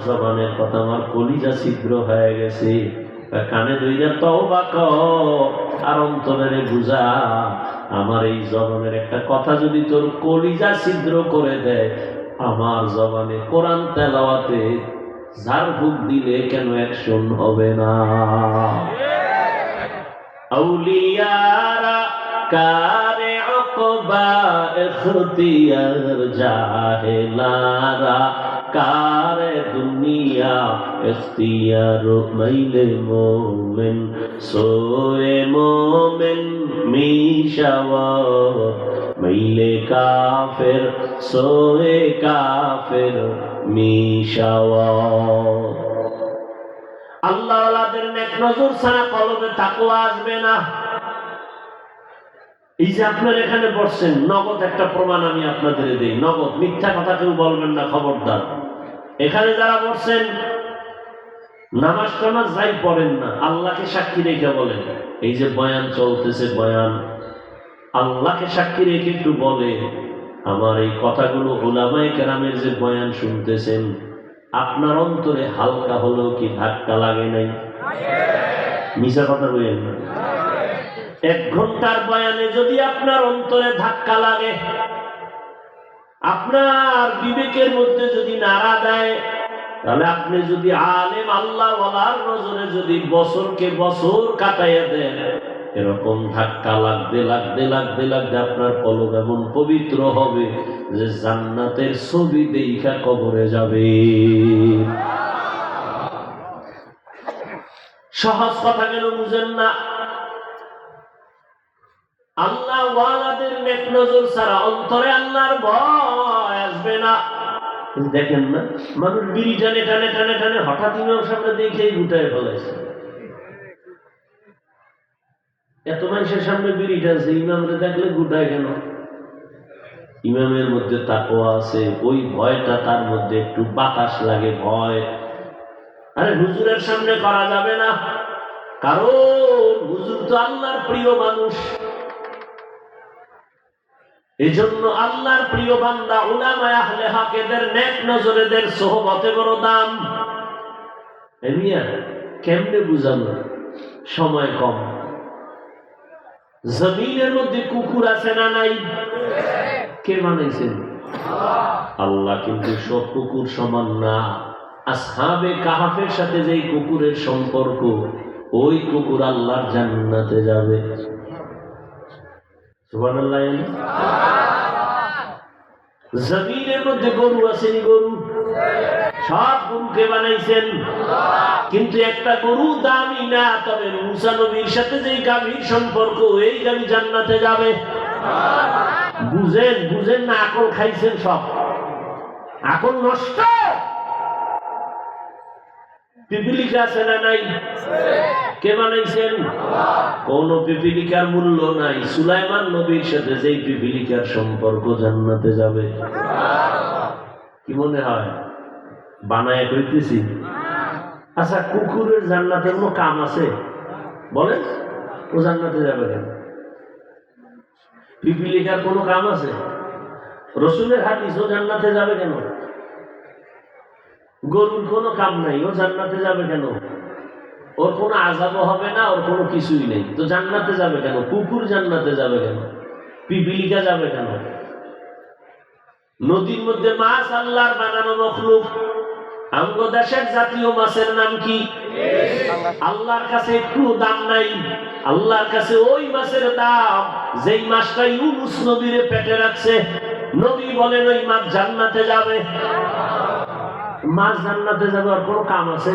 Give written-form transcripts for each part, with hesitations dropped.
জবানের কথা আমার কলিজা ছিদ্র হয়ে গেছে। কানে দইরা তওবা কর আর অন্তরে বুঝা, আমার এই জবানের একটা কথা যদি তোর কলিজা ছিদ্র করে দেয়, আমার জবানে কোরআন তেলাওয়াতে ঝাড়ফুঁক দিলে কেন অ্যাকশন হবে না? আউলিয়ারা কারে উকবা ইখতিয়ার, জাহেলারা কারে দুনিয়া ইখতিয়ার। মাইলে মোমেন সোয়ে মোমেন মিশাওয়ার, মাইলে কাফের সোয়ে কাফের মিশাওয়ার। আল্লাহ ওয়ালাদের নেক নজর ছাড়া কলবে তাকওয়া আসবে না। এই যে আপনারা এখানে বসছেন, নগদ একটা প্রমাণ আমি আপনাদের দেই, নগদ, মিথ্যা কথা কেউ বলবেন না, খবরদার। এখানে যারা বসছেন নামাজ টামাজ যাই পড়েন না, আল্লাহকে সাক্ষী রেখে বলেন। এই যে বয়ান চলতেছে, বয়ান আল্লাহকে সাক্ষী রেখে একটু বলে, আমার এই কথাগুলো উলামায়ে কেরামের যে বয়ান শুনতেছেন, আপনার অন্তরে হালকা হলেও কি ধাক্কা লাগে নাই? মিছা কথা বলেন না। 1 ঘন্টার বয়ানে যদি আপনার অন্তরে ধাক্কা লাগে, আপনার বিবেকের মধ্যে যদি নাড়া দেয়, তাহলে আপনি যদি আলেম আল্লাহ ওয়ালার নজরে যদি বছরকে বছর কাটাইয়া দেন, এরকম ধাক্কা লাগতে লাগতে লাগতে লাগতে আপনার কলব এমন পবিত্র হবে যে জান্নাতের ছবি দেখা কবরে যাবে। সহজ কথা কেন বুঝেন না? আল্লাহ ওয়ালাদের নেক নজর ছাড়া অন্তরে আল্লাহর ভয় আসবে না। দেখেন না, মানুষ বিড়ি টানে টানে টানে টানে হঠাৎ ইমাম সামনে দেখেই গুটায় ফেলাইছে। এত মানুষের সামনে বিড়ি টানছে, ইমামরে দেখলে গুটায় কেন? ইমামের মধ্যে তাকওয়া আছে, ওই ভয়টা তার মধ্যে একটু বাতাস লাগে, ভয়। আরে হুজুরের সামনে করা যাবে না, কারণ হুজুর তো আল্লাহর প্রিয় মানুষ। এজন্য আল্লাহর প্রিয় বান্দা উলামায়ে আহলে হক এদের নেক নজরেদের সোহবতে বড় দাম। এমিয়া কেমনে বুঝানো, সময় কম। জমিনের মধ্যে কুকুর আছে না নাই? কে বানাইছেন? আল্লাহ। কিন্তু সব কুকুর সমান না। আসহাবে কাহাফের সাথে যেই কুকুরের সম্পর্ক, ওই কুকুর আল্লাহর জান্নাতে যাবে। সুবহানাল্লাহ। জমিনের মধ্যে গরু আছেন, গরু সব গরুকে বানাইছেন, কিন্তু একটা গরু দামি না। তবে মুসা নবীর সাথে যেই গাভীর সম্পর্ক, এই গাভী জান্নাতে যাবে। বুঝেন বুঝেন না? আকল খাইছেন সব, আকল নষ্ট। পিপিলিকা আছে না নাই? কে বানাইছেন? কোন পিপিলিকার মূল্য নাই। সুলাইমান নবীর সাথে যেই পিপিলিকার সম্পর্ক, জান্নাতে যাবে। কি মনে হয় বানায় কইতেছি? আচ্ছা, কুকুরের জান্নাতে কোনো কাম আছে বলেন? ও জান্নাতে যাবে কেন? পিপিলিকার কোনো কাম আছে? রসুলের হাদিস, ও জান্নাতে যাবে কেন? গরুর কোনো কাম নাই, ও জান্নাতে যাবে কেন? ওর কোনো আযাবও হবে না, ওর কোনো কিছুই নেই, তো জান্নাতে যাবে কেন? কুকুর জান্নাতে যাবে কেন? পিপিলিকা যাবে কেন? নদীর মধ্যে মাছ আল্লাহর বানানো মখলুক। আমগো দেশের জাতীয় মাছের নাম কি? আল্লাহর কাছে একটু দাম নাই। আল্লাহর কাছে ওই মাছের দাম যেই মাছটা ইউনূস নবীরে পেটে রাখছে। নবী বলেন ওই মাছ জান্নাতে যাবে। মাছ জান্নাতে যাবে, আর কোনো কাম আছে?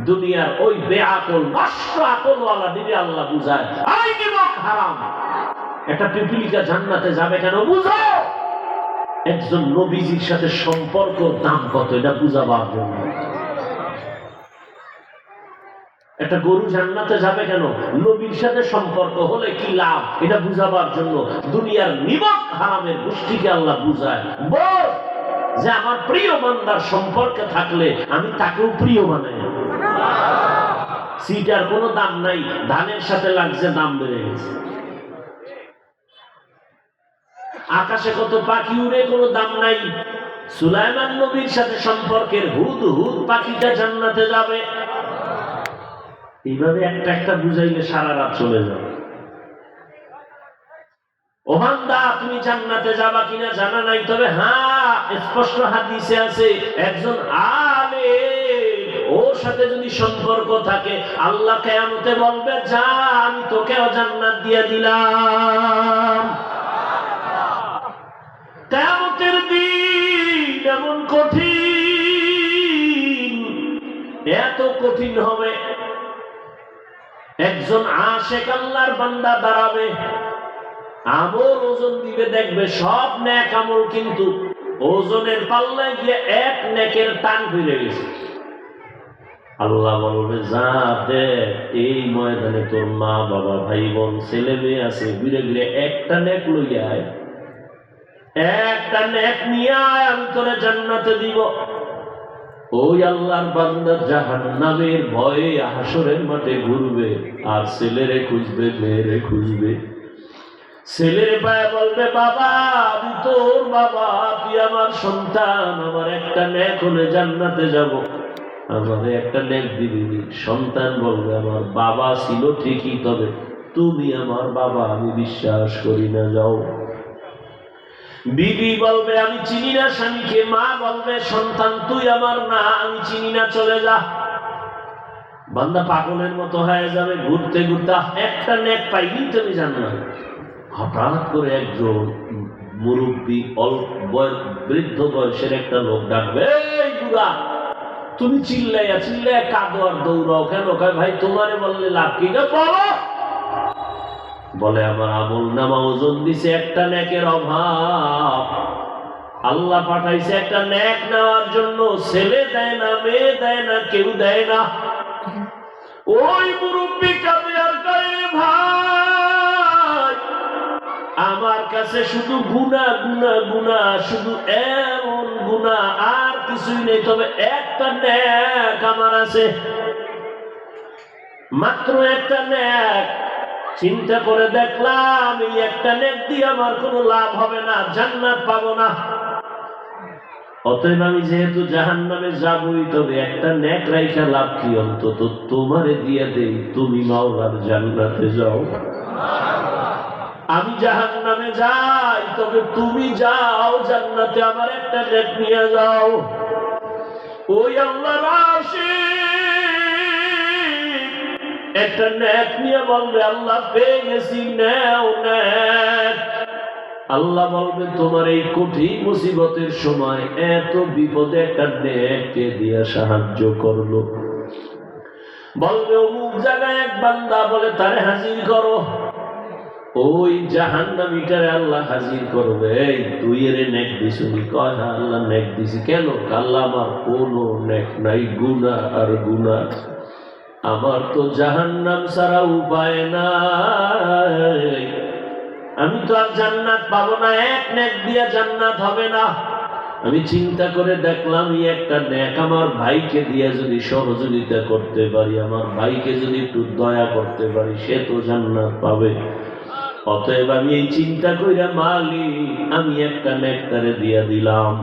দুনিয়ার ওই বেআকল নষ্ট আকলওয়ালা দিদি আল্লাহ বুঝায়, আই নিমক হারাম। একটা পিপিলিকা জান্নাতে যাবে কেন? বুঝো একজন নবীজির সাথে সম্পর্ক দাম কত, এটা বুঝাবার জন্য। একটা গরু জান্নাতে যাবে কেন? নবীর সাথে সম্পর্ক হলে কি লাভ, এটা বুঝাবার জন্য। দুনিয়ার নিমক হারামের গোষ্ঠীকে আল্লাহ বুঝায়, বল যে আমার প্রিয় বান্দার সম্পর্কে থাকলে আমি তাকেও প্রিয় বানাই। সিটার কোনো দাম নাই, ধানের সাথে লাগছে, দাম বেড়ে গেছে। আকাশে কত পাখি উড়ে, কোনো দাম নাই। সুলাইমান নবীর সাথে সম্পর্কের হুদহুদ পাখিটা জান্নাতে যাবে। এইভাবে একটা একটা বুঝাইলে সারা রাত চলে যাবে। ও বান্দা, তুমি জান্নাতে যাবা কিনা জানা নাই, তবে হ্যাঁ স্পষ্ট হাদিসে আছে একজন আলেম ওর সাথে যদি সম্পর্ক থাকে আল্লাহ কিয়ামতে বলবে যা আমি তোকেও জান্নাত দিয়ে দিলাম। কিয়ামতের দিন এমন কঠিন, এত কঠিন হবে, একজন আশেক আল্লাহর বান্দা দাঁড়াবে, আমল ওজন দিবে, দেখবে সব নেক আমল কিন্তু ওজনের পাল্লায় গিয়ে এক নেকের টান ফিরে গেছে। আল্লাহ বলবে যা দেখ এই ময়দানে তোর মা বাবা ভাই বোন ছেলে মেয়ে আছে, ঘুরে ঘুরে একটা নেক লইয়া আয়, একটা নেক নিয়ে আয়, আমি তোরে জান্নাতে দিব। ওই আল্লাহর বান্দা জাহান্নামের ভয়ে হাসরের মাঠে ঘুরবে আর ছেলেরে খুঁজবে, মেয়েরে খুঁজবে। ছেলের পায়ে বলবে বাবা আমি তোর বাবা, তুই আমার সন্তান, আমার একটা নেক হলে জান্নাতে যাব, আমারে একটা নেক দিবি। সন্তান বলবে আমার বাবা ছিল ঠিকই, তবে তুমি আমার বাবা আমি বিশ্বাস করি না, যাও। বিবি বলবে আমি চিনি না স্বামীকে, মা বলবে সন্তান তুই আমার না, আমি চিনি না, চলে যা। বান্দা পাগলের মতো হয়ে যাবে, ঘুরতে ঘুরতে একটা নেক পাইনি তুমি জানো না। হঠাৎ করে একজন মুরব্বী বৃদ্ধ বয়সের একটা লোক ডাকবে, এই বুড়া তুমি চিল্লাইয়া চিল্লাইয়া কাঁদো আর দৌড়াও কেন? কয় ভাই তোমারে বললে লাভ কি? বলো। বলে আমার আমল নামা ওজন দিছে, একটা নেকের অভাব, আল্লাহ পাঠাইছে একটা নেক নেওয়ার জন্য, ছেলে দেয় না, মেয়ে দেয় না, কেউ দেয় না। ওই মুরব্বী কাঁদে আর কয় রে ভাই আমার কাছে শুধু গুনাহ গুনাহ গুনাহ, শুধু এমন গুনাহ আর কিছুই নেই, তবে একটা নেক আমার আছে, মাত্র একটা নেক। চিন্তা করে দেখলাম এই একটা নেক দিয়ে আমার কোনো লাভ হবে না, জান্নাত পাবো না, অতএব আমি যেহেতু জাহান্নামে যাবই, তবে একটা নেক রাইখা লাভ কি, অন্তত তোমারে দিয়ে দেই, তুমি মাওলার জান্নাতে যাও। আমি জাহান্নামে যাই, তবে তুমি যাও জান্নাতে, আমার একটা নেক নিয়ে যাও। ওই আল্লাহর আশিক একটা নেক নিয়ে বলবে আল্লাহ পেয়ে গেছি, নেও নেক। আল্লাহ বলবে তোমার এই কঠিন মুসিবতের সময় এত বিপদে একটা নেককে দিয়ে সাহায্য করলো। বলবে অমুক জায়গায় এক বান্দা, বলে তারে হাজির করো। ওই জাহান্নামীটারে আল্লাহ হাজির করবে, এই তুই এর নেক দিছুনি? কয় হ্যাঁ আল্লাহ নেক দিছি। কেন? আল্লাহ আমার কোনো নেক নাই, গুনাহ আর গুনাহ, আমার তো জাহান্নাম ছাড়া উপায় নাই, আমি তো আর জান্নাত পাবো না, এক নেক দিয়ে জান্নাত হবে না। আমি চিন্তা করে দেখলাম এই একটা নেক আমার ভাইকে দিয়ে যদি সহযোগিতা করতে পারি, আমার ভাইকে যদি একটু দয়া করতে পারি, সে তো জান্নাত পাবে। অতএব আমি এই চিন্তা কইরা মালিক আমি একটা নেক তারে দিয়া দিলাম।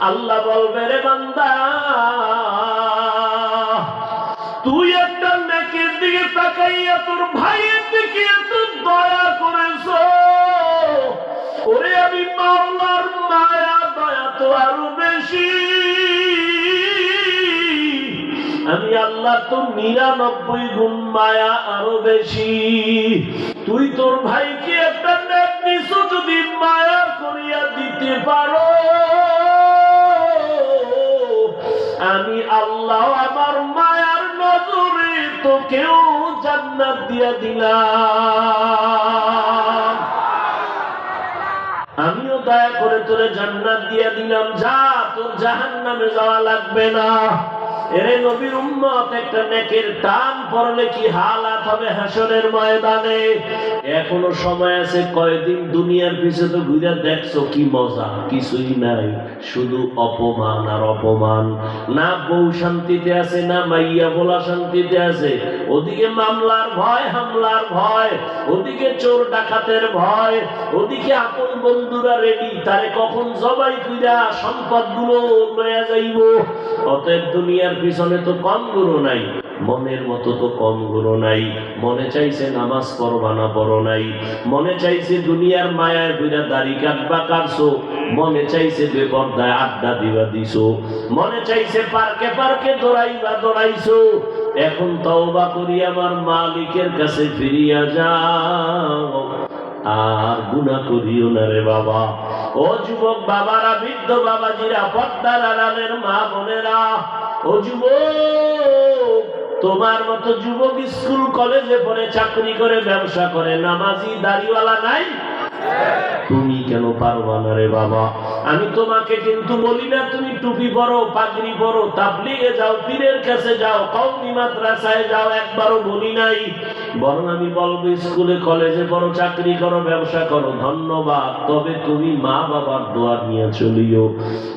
আল্লাহ বলবে রে বান্দা তুই একটা নেকের দিকে তাকাইয়া তোর ভাইয়ের দিকে এত দয়া করেছ, ওরে আমি মাওলার মায়া দয়া তো আরো বেশি, আমি আল্লাহ তো 99 গুণ মায়া আরো বেশি। তুই তোর ভাইকে একটা নেক দিছো, যদি মায়া করিয়া দিতে পারো, আমি আল্লাহ আমার মায়ার নজরে তোকেও জান্নাত দিয়া দিলাম। আমিও দয়া করে তোরে জান্নাত দিয়া দিলাম, যা তোর জাহান্নামে যাওয়া লাগবে না। এরে নবীর উম্মত, একটা নেকের টান পড়লে কি হালাত হবে হাসরের ময়দানে। এখনো সময় আছে, কয়দিন দুনিয়ার পিছে তো ঘুরে দেখছো, কি মজা? কিছুই নাই, শুধু অপমান আর অপমান। না বউ শান্তিতে আছে, না মাইয়া বলা শান্তিতে আছে। ওদিকে মামলার ভয়, হামলার ভয়, ওদিকে চোর ডাকাতের ভয়, ওদিকে আপন বন্ধুরা রেডি, তারে কখন জবাই কইরা সম্পদ গুলো লয়া যাইব। অতএব দুনিয়ার পিছনে তো কম গুরু নাই, মনের মতো তো কম গুরু নাই। মনে চাইছে নামাজ পড়বা না, পড়ো নাই। মনে চাইছে দুনিয়ার মায়ায় বুঝা দাড়ি কাটবা, কাটছো। মনে চাইছে বেপর্দায় আড্ডা দিবা, দিছো। মনে চাইছে পার্কে পার্কে দৌড়াইবা, দৌড়াইছো। এখন তওবা করি আমার মালিকের কাছে ফিরিয়া যাও, আর গুনাহ করিও না রে বাবা। ও যুবক বাবারা, বৃদ্ধ বাবাজিরা, পর্দার আড়ালের মা বোনেরা, ও যুবক, তোমার মতো যুবক স্কুল কলেজে পড়ে, চাকরি করে, ব্যবসা করে, নামাজি দাড়িওয়ালা নাই? তুমি কেন পারবা না রে বাবা? আমি তোমাকে কিন্তু বলি না তুমি টুপি পরো, পাগড়ি পরো, তাবলিগে যাও, পীরের কাছে যাও, কওমি মাদ্রাসায় যাও, একবারও বলি নাই। বরং আমি বলবো স্কুলে কলেজে পড়ো, চাকরি করো, ব্যবসা করো, ধন্যবাদ। তবে তুমি মা বাবার দোয়া নিয়ে চলিও।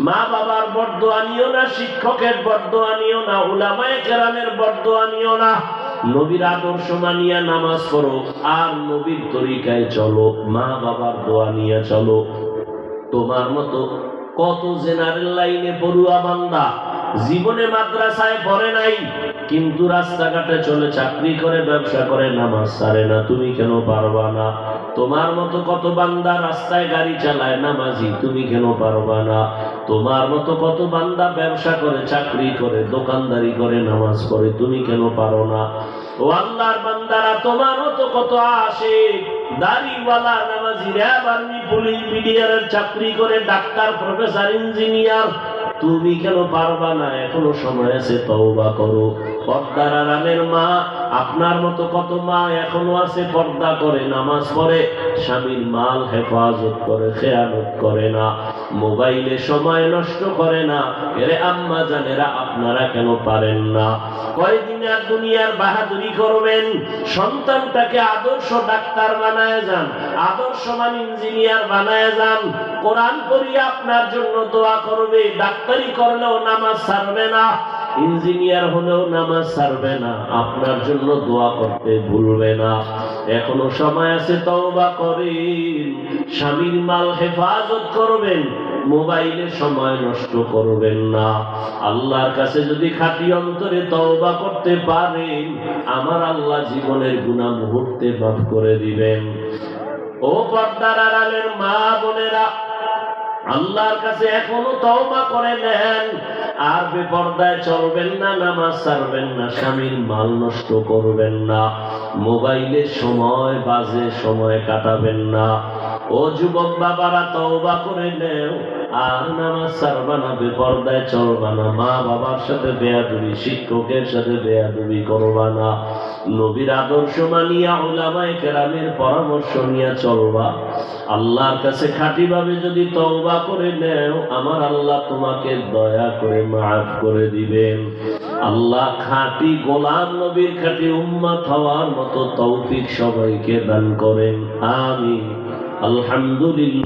মা বাবার বরদোয়া নিও না, শিক্ষকের বরদোয়া নিও না, উলামায়ে কেরামের বরদোয়া নিও না। নবীর আদর্শ মানিয়া নামাজ পড়ো, আর নবীর তরিকায় চলো, মা বাবার দোয়া নিয়ে চলো। তোমার মতো কত জেনারেল লাইনে পড়ুয়া বান্দা জীবনে মাদ্রাসায় পড়ে নাই, কিন্তু রাস্তাঘাটে চলে, চাকরি করে, ব্যবসা করে, নামাজ ছাড়ে না। তুমি কেন পারবা না? তোমার মতো কত বান্দা রাস্তায় গাড়ি চালায়, নামাজি, তুমি কেন পারবা না? তোমার মতো কত বান্দা ব্যবসা করে, চাকরি করে, দোকানদারি করে, নামাজ পড়ে, তুমি কেন পারো না? ও আল্লাহর বান্দারা, তোমার মতো কত আসে দাড়িওয়ালা নামাজি, র্যাব, আর্মি, পুলিশ, মিডিয়ার চাকরি করে, ডাক্তার, প্রফেসর, ইঞ্জিনিয়ার, তুমি কেন পারবা না? এখনো সময় আছে, তওবা করো। পর্দার আড়ালের মা, আপনার মতো কত মা এখনো আছে, পর্দা করে, নামাজ পড়ে, স্বামীর মাল হেফাজত করে, খেয়ানত করে না, মোবাইলে সময় নষ্ট করে না। এরে আম্মা জানেরা, আপনারা কেন পারেন না? কয়দিন আর দুনিয়ার বাহাদুরি করবেন? সন্তানটাকে আদর্শ ডাক্তার বানায় যান, আদর্শমান ইঞ্জিনিয়ার বানায় যান। কোরআন পড়িয়ে আপনার জন্য দোয়া করবে, ডাক্তারি করলেও নামাজ ছাড়বে না, ইঞ্জিনিয়ার হলেও নামাজ ছাড়বে না, আপনার জন্য দোয়া করতে ভুলবে না। এখনো সময় আছে, তওবা করেন। স্বামীর মাল হেফাজত করবেন, মোবাইলে সময় নষ্ট করবেন না। আল্লাহর কাছে যদি খাঁটি অন্তরে তওবা করতে পারেন, আমার আল্লাহ জীবনের গুনাহ মুহূর্তে মাফ করে দিবেন। ও পর্দার আড়ালের মা বোনেরা, আল্লাহর কাছে এখনো তওবা করে নেন। আর বেপর্দায় চলবেন না, নামাজ ছাড়বেন না, স্বামীর মাল নষ্ট করবেন না, মোবাইলে সময় বাজে সময় কাটাবেন না। ও যুবক বাবারা, তওবা করে নেও, আর নামাজ ছাড়বা না, বেপর্দায় চলবা না, মা বাবার সাথে বেয়াদবি, শিক্ষকের সাথে বেয়াদবি করবা না, নবীর আদর্শ মানিয়া, উলামায়ে কেরামের পরামর্শ নিয়ে চলবা। আল্লাহর কাছে খাঁটিভাবে যদি তওবা করে নেও, আমার আল্লাহ তোমাকে দয়া করে মাফ করে দিবেন। আল্লাহ খাঁটি গোলাম নবীর খাঁটি উম্মত হওয়ার মতো তৌফিক সবাইকে দান করেন। আমিন। আলহামদুলিল্লাহ।